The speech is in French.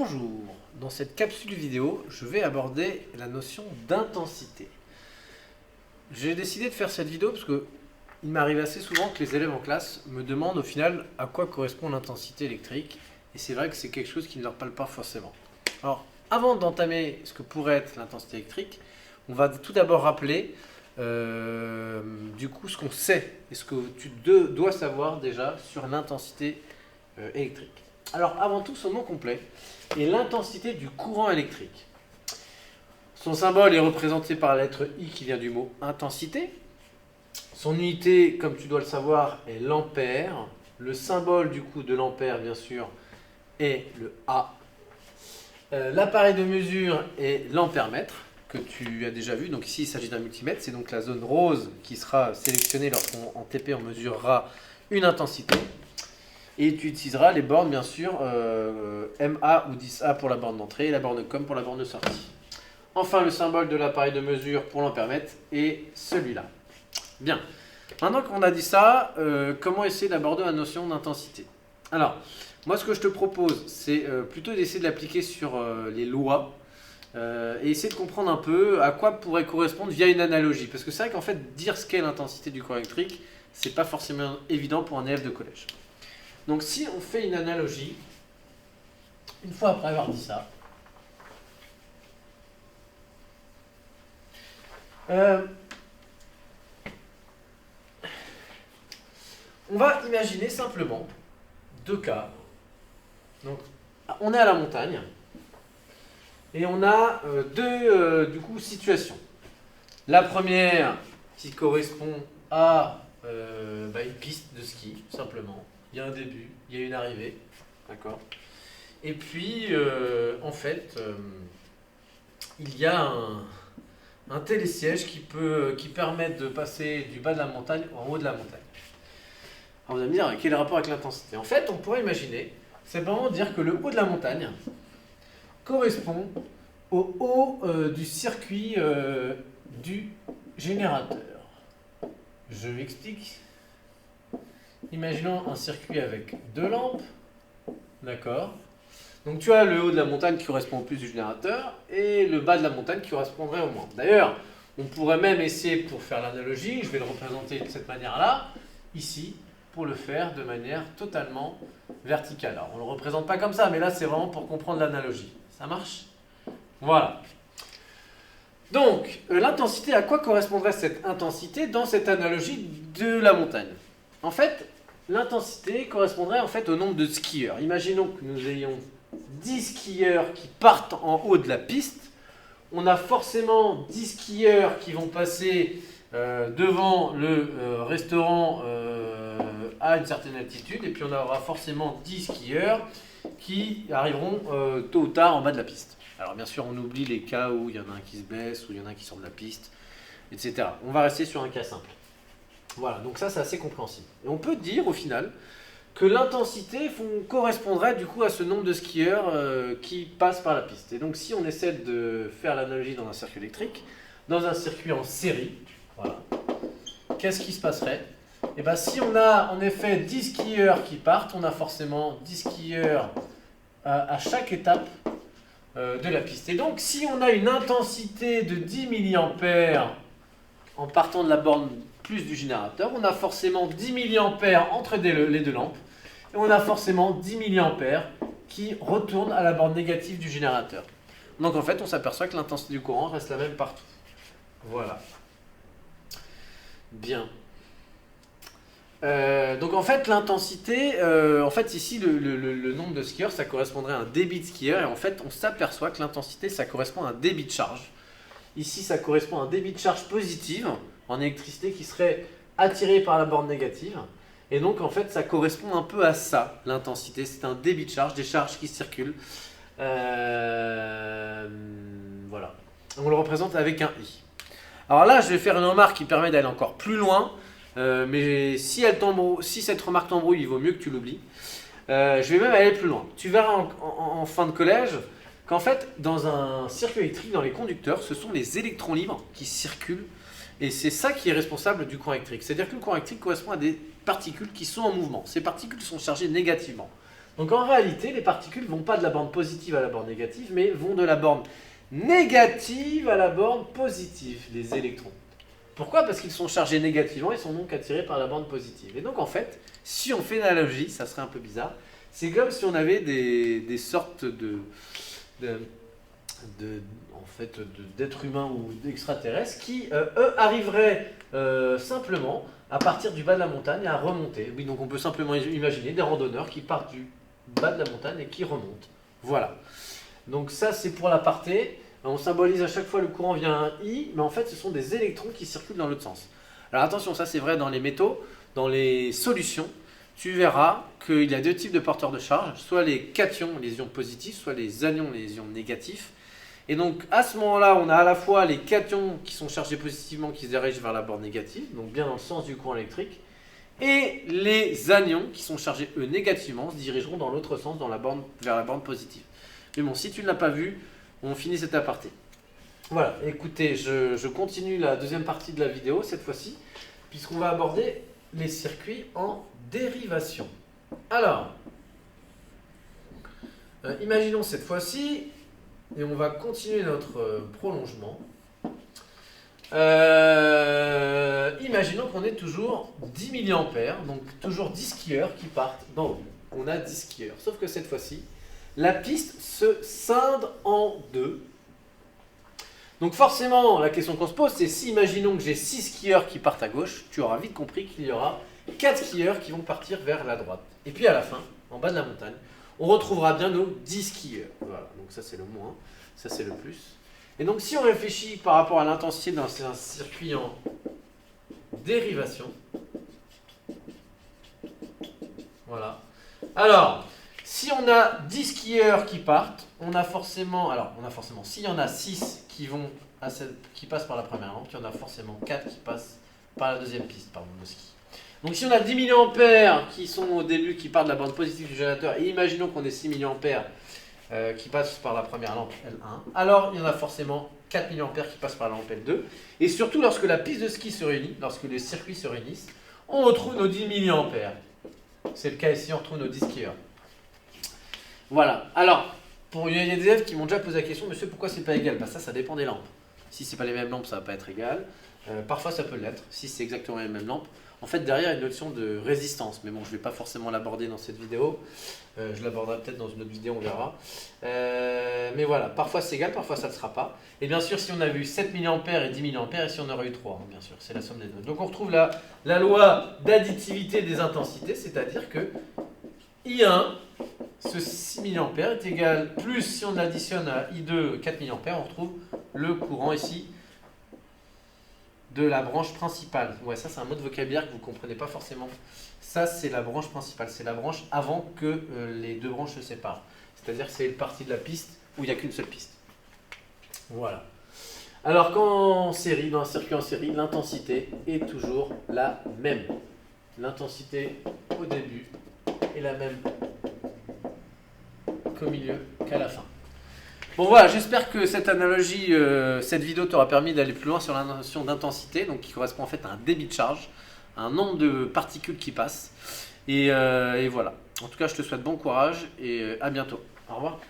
Bonjour, dans cette capsule vidéo, je vais aborder la notion d'intensité. J'ai décidé de faire cette vidéo parce que il m'arrive assez souvent que les élèves en classe me demandent au final à quoi correspond l'intensité électrique, et c'est vrai que c'est quelque chose qui ne leur parle pas forcément. Alors, avant d'entamer ce que pourrait être l'intensité électrique, on va tout d'abord rappeler du coup ce qu'on sait et ce que tu dois savoir déjà sur l'intensité électrique. Alors, avant tout, son nom complet est l'intensité du courant électrique. Son symbole est représenté par la lettre I qui vient du mot intensité. Son unité, comme tu dois le savoir, est l'ampère. Le symbole du coup de l'ampère, bien sûr, est le A. L'appareil de mesure est l'ampèremètre, que tu as déjà vu. Donc ici, il s'agit d'un multimètre. C'est donc la zone rose qui sera sélectionnée lorsqu'en TP, on mesurera une intensité. Et tu utiliseras les bornes, bien sûr, MA ou 10A pour la borne d'entrée et la borne COM pour la borne de sortie. Enfin, le symbole de l'appareil de mesure pour l'ampèremètre est celui-là. Bien. Maintenant qu'on a dit ça, comment essayer d'aborder la notion d'intensité? Alors, moi, ce que je te propose, c'est plutôt d'essayer de l'appliquer sur les lois et essayer de comprendre un peu à quoi pourrait correspondre via une analogie. Parce que c'est vrai qu'en fait, dire ce qu'est l'intensité du courant électrique, c'est pas forcément évident pour un élève de collège. Donc si on fait une analogie, une fois après avoir dit ça, on va imaginer simplement deux cas. Donc on est à la montagne et on a deux du coup, situations. La première qui correspond à une piste de ski, tout simplement. Il y a un début, il y a une arrivée, d'accord. Et puis, en fait, il y a un télésiège qui permet de passer du bas de la montagne en haut de la montagne. Alors vous allez me dire, quel est le rapport avec l'intensité? En fait, on pourrait imaginer, simplement dire que le haut de la montagne correspond au haut du circuit du générateur. Je m'explique. Imaginons un circuit avec deux lampes, d'accord. Donc tu as le haut de la montagne qui correspond au plus du générateur et le bas de la montagne qui correspondrait au moins. D'ailleurs, on pourrait même essayer, pour faire l'analogie, je vais le représenter de cette manière-là, ici, pour le faire de manière totalement verticale. Alors on ne le représente pas comme ça, mais là c'est vraiment pour comprendre l'analogie. Ça marche? Voilà. Donc, l'intensité, à quoi correspondrait cette intensité dans cette analogie de la montagne? En fait, l'intensité correspondrait en fait au nombre de skieurs. Imaginons que nous ayons 10 skieurs qui partent en haut de la piste. On a forcément 10 skieurs qui vont passer devant le restaurant à une certaine altitude. Et puis on aura forcément 10 skieurs qui arriveront tôt ou tard en bas de la piste. Alors bien sûr, on oublie les cas où il y en a un qui se blesse, où il y en a un qui sort de la piste, etc. On va rester sur un cas simple. Voilà, donc ça c'est assez compréhensible. Et on peut dire au final que l'intensité correspondrait du coup à ce nombre de skieurs qui passent par la piste. Et donc si on essaie de faire l'analogie dans un circuit électrique, dans un circuit en série, voilà, qu'est-ce qui se passerait? Et bien si on a en effet 10 skieurs qui partent, on a forcément 10 skieurs à chaque étape de la piste. Et donc si on a une intensité de 10 mA en partant de la borne plus du générateur, on a forcément 10 mA entre les deux lampes, et on a forcément 10 mA qui retournent à la borne négative du générateur. Donc en fait, on s'aperçoit que l'intensité du courant reste la même partout. Voilà. Bien. Donc en fait, l'intensité, en fait ici, le nombre de skieurs, ça correspondrait à un débit de skieurs, et en fait, on s'aperçoit que l'intensité, ça correspond à un débit de charge. Ici, ça correspond à un débit de charge positive en électricité qui serait attiré par la borne négative. Et donc, en fait, ça correspond un peu à ça, l'intensité. C'est un débit de charge, des charges qui circulent. Voilà. On le représente avec un I. Alors là, je vais faire une remarque qui permet d'aller encore plus loin. Mais si cette remarque t'embrouille, il vaut mieux que tu l'oublies. Je vais même aller plus loin. Tu verras en fin de collège qu'en fait, dans un circuit électrique, dans les conducteurs, ce sont les électrons libres qui circulent. Et c'est ça qui est responsable du courant électrique. C'est-à-dire que le courant électrique correspond à des particules qui sont en mouvement. Ces particules sont chargées négativement. Donc en réalité, les particules ne vont pas de la borne positive à la borne négative, mais vont de la borne négative à la borne positive, les électrons. Pourquoi? Parce qu'ils sont chargés négativement, ils sont donc attirés par la borne positive. Et donc en fait, si on fait une analogie, ça serait un peu bizarre, c'est comme si on avait des sortes d'êtres humains ou d'extraterrestres qui, eux, arriveraient simplement à partir du bas de la montagne à remonter. Oui, donc on peut simplement imaginer des randonneurs qui partent du bas de la montagne et qui remontent. Voilà. Donc ça, c'est pour l'aparté. On symbolise à chaque fois le courant via un I, mais en fait, ce sont des électrons qui circulent dans l'autre sens. Alors attention, ça c'est vrai dans les métaux, dans les solutions, tu verras qu'il y a deux types de porteurs de charge, soit les cations, les ions positifs, soit les anions, les ions négatifs. Et donc à ce moment-là, on a à la fois les cations qui sont chargés positivement, qui se dirigent vers la borne négative, donc bien dans le sens du courant électrique, et les anions qui sont chargés, eux, négativement, se dirigeront dans l'autre sens, vers la borne positive. Mais bon, si tu ne l'as pas vu, on finit cet aparté. Voilà, écoutez, je continue la deuxième partie de la vidéo, cette fois-ci, puisqu'on va aborder les circuits en dérivation. Alors, imaginons cette fois-ci, et on va continuer notre prolongement. Imaginons qu'on ait toujours 10 mA, donc toujours 10 skieurs qui partent d'en haut. On a 10 skieurs, sauf que cette fois-ci, la piste se scinde en deux. Donc forcément, la question qu'on se pose, c'est si imaginons que j'ai 6 skieurs qui partent à gauche, tu auras vite compris qu'il y aura 4 skieurs qui vont partir vers la droite. Et puis à la fin, en bas de la montagne, on retrouvera bien nos 10 skieurs. Voilà, donc ça c'est le moins, ça c'est le plus. Et donc si on réfléchit par rapport à l'intensité dans un circuit en dérivation, voilà. Alors, si on a 10 skieurs qui partent, on a forcément, s'il y en a 6 qui passent par la première lampe, il y en a forcément 4 qui passent par la deuxième piste, de ski. Donc si on a 10 mA qui sont au début, qui partent de la borne positive du générateur, et imaginons qu'on ait 6 mA qui passent par la première lampe L1, alors il y en a forcément 4 mA qui passent par la lampe L2, et surtout lorsque la piste de ski se réunit, lorsque les circuits se réunissent, on retrouve nos 10 mA. C'est le cas ici, on retrouve nos 10 skieurs. Voilà. Alors, il y a des élèves qui m'ont déjà posé la question, monsieur, pourquoi c'est pas égal? Ça dépend des lampes. Si c'est pas les mêmes lampes, ça va pas être égal. Parfois, ça peut l'être, si c'est exactement les mêmes lampes. En fait, derrière, il y a une notion de résistance, mais bon, je vais pas forcément l'aborder dans cette vidéo. Je l'aborderai peut-être dans une autre vidéo, on verra. Mais voilà, parfois c'est égal, parfois ça ne sera pas. Et bien sûr, si on a vu 7 mA et 10 mA, et si on aurait eu 3, bien sûr, c'est la somme des deux. Donc on retrouve la loi d'additivité des intensités, c'est-à-dire que I1, ce 6 mA est égal, plus si on additionne à I2 4 mA, on retrouve le courant ici de la branche principale. Ouais, ça c'est un mot de vocabulaire que vous ne comprenez pas forcément. Ça c'est la branche principale, c'est la branche avant que les deux branches se séparent. C'est-à-dire que c'est une partie de la piste où il n'y a qu'une seule piste. Voilà. Alors qu'en série, dans un circuit en série, l'intensité est toujours la même. L'intensité au début est la même qu'au milieu, qu'à la fin. Bon voilà, j'espère que cette analogie, cette vidéo t'aura permis d'aller plus loin sur la notion d'intensité, donc qui correspond en fait à un débit de charge, à un nombre de particules qui passent. Et voilà. En tout cas, je te souhaite bon courage et à bientôt. Au revoir.